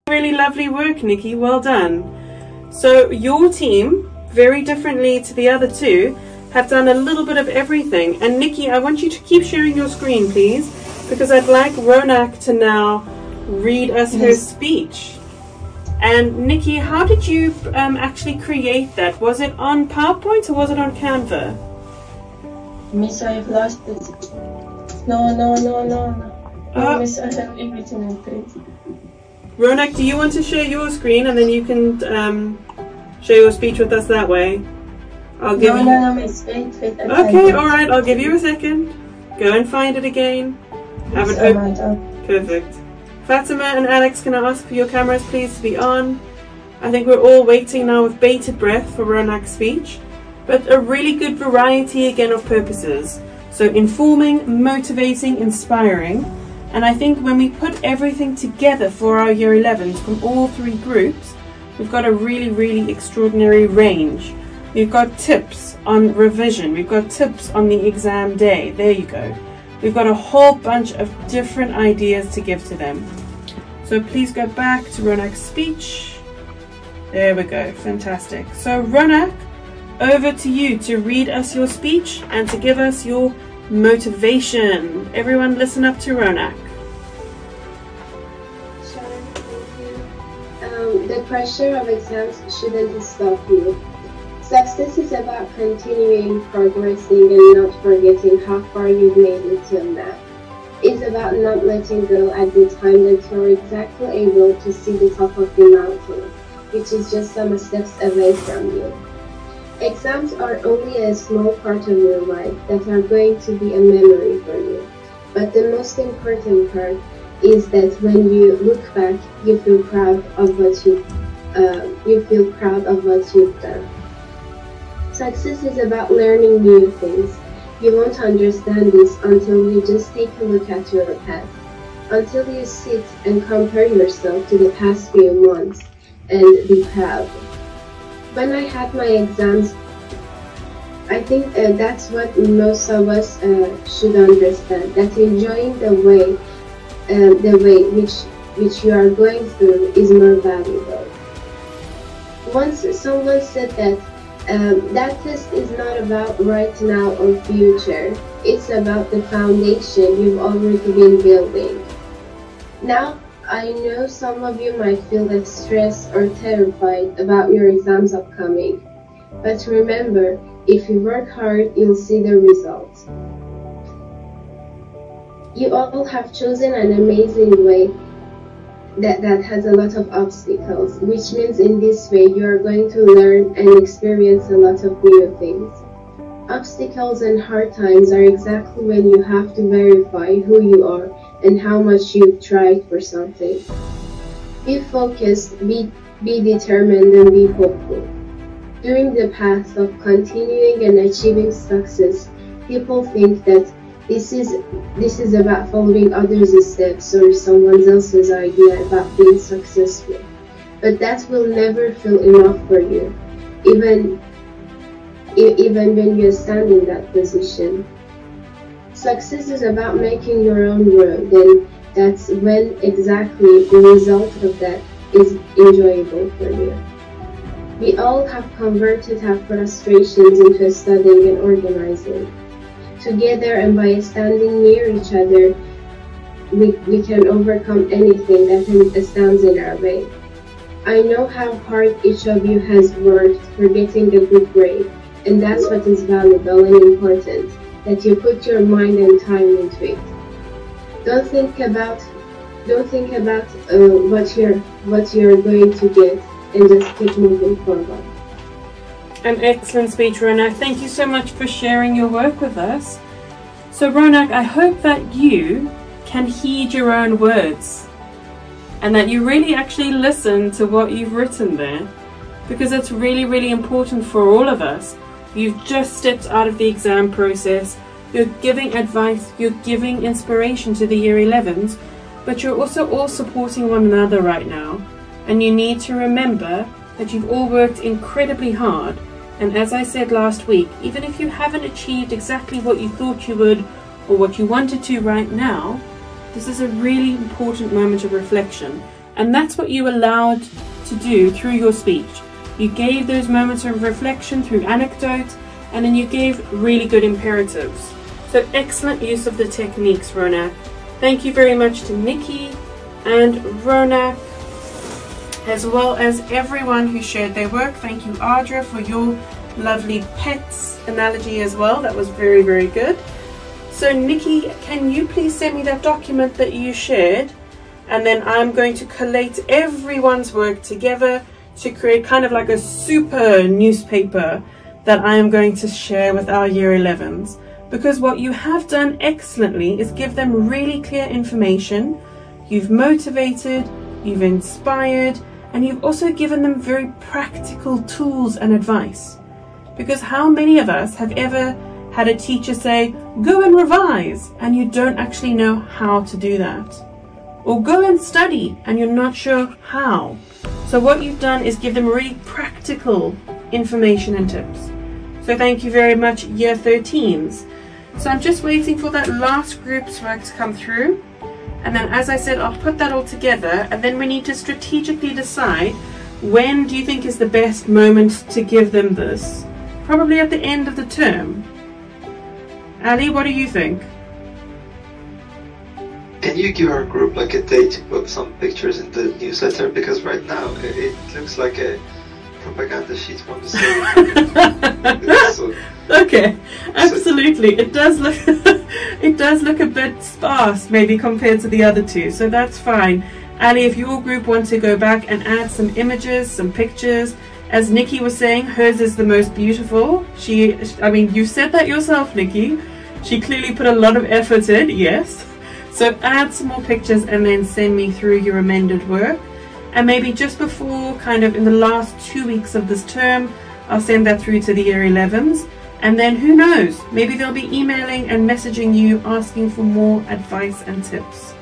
Really lovely work, Nikki, well done. So your team, very differently to the other two, have done a little bit of everything. And Nikki, I want you to keep sharing your screen, please, because I'd like Ronak to now read us her speech. And Nikki, how did you actually create that? Was it on PowerPoint or was it on Canva? Miss, I've lost it. No. Oh. Miss, I have everything in place. Ronak, do you want to share your screen and then you can share your speech with us that way? I'll give you... No, Miss, wait. Okay, alright, I'll give you a second. Go and find it again. Have it open. Perfect. Fatima and Alex, can I ask for your cameras please to be on? I think we're all waiting now with bated breath for Ronak's speech. But a really good variety again of purposes. So informing, motivating, inspiring. And I think when we put everything together for our Year 11s from all three groups, we've got a really, really extraordinary range. We've got tips on revision. We've got tips on the exam day. There you go. We've got a whole bunch of different ideas to give to them. So please go back to Ronak's speech. There we go. Fantastic. So Ronak, over to you to read us your speech and to give us your motivation. Everyone listen up to Ronak. Sure, thank you. The pressure of exams shouldn't stop you. Success is about continuing, progressing, and not forgetting how far you've made it till now. It's about not letting go at the time that you're exactly able to see the top of the mountain, which is just some steps away from you. Exams are only a small part of your life that are going to be a memory for you. But the most important part is that when you look back, you feel proud of what you've done. Success is about learning new things. You won't understand this until you just take a look at your past, until you sit and compare yourself to the past few months and be proud. When I had my exams, I think that's what most of us should understand, that enjoying the way which you are going through is more valuable. Once someone said that that test is not about right now or future, it's about the foundation you've already been building. Now, I know some of you might feel stressed or terrified about your exams upcoming, but remember, if you work hard, you'll see the results. You all have chosen an amazing way that has a lot of obstacles, which means in this way you are going to learn and experience a lot of new things. Obstacles and hard times are exactly when you have to verify who you are and how much you've tried for something. Be focused, be determined, and be hopeful. During the path of continuing and achieving success, people think that this is about following others' steps or someone else's idea about being successful. But that will never feel enough for you, even when you stand in that position. Success is about making your own road, and that's when exactly the result of that is enjoyable for you. We all have converted our frustrations into studying and organizing. Together and by standing near each other, we can overcome anything that stands in our way. I know how hard each of you has worked for getting a good grade, and that's what is valuable and important, that you put your mind and time into it. Don't think about what you're going to get, and just keep moving forward. An excellent speech, Ronak. Thank you so much for sharing your work with us. So Ronak, I hope that you can heed your own words and that you really actually listen to what you've written there, because it's really, really important for all of us. You've just stepped out of the exam process, you're giving advice, you're giving inspiration to the Year 11s, but you're also all supporting one another right now. And you need to remember that you've all worked incredibly hard. And as I said last week, even if you haven't achieved exactly what you thought you would or what you wanted to right now, this is a really important moment of reflection. And that's what you allowed to do through your speech. You gave those moments of reflection through anecdote, and then you gave really good imperatives. So excellent use of the techniques, Ronak. Thank you very much to Nikki and Ronak, as well as everyone who shared their work. Thank you, Audra, for your lovely pets analogy as well. That was very, very good. So Nikki, can you please send me that document that you shared? And then I'm going to collate everyone's work together to create kind of like a super newspaper that I am going to share with our Year 11s. Because what you have done excellently is give them really clear information. You've motivated, you've inspired, and you've also given them very practical tools and advice. Because how many of us have ever had a teacher say, go and revise, and you don't actually know how to do that? Or go and study, and you're not sure how. So what you've done is give them really practical information and tips. So thank you very much, Year 13s. So I'm just waiting for that last group's work to come through. And then, as I said, I'll put that all together, and then we need to strategically decide when do you think is the best moment to give them this? Probably at the end of the term. Ali, what do you think? Can you give our group like a date to put some pictures in the newsletter? Because right now it looks like a propaganda sheet from the same. Okay, absolutely. It does look it does look a bit sparse maybe compared to the other two, so that's fine. Ali, if your group wants to go back and add some images, some pictures, as Nikki was saying, hers is the most beautiful. I mean, you said that yourself, Nikki. She clearly put a lot of effort in, yes. So add some more pictures and then send me through your amended work. And maybe just before, kind of in the last 2 weeks of this term, I'll send that through to the Year 11s. And then who knows, maybe they'll be emailing and messaging you asking for more advice and tips.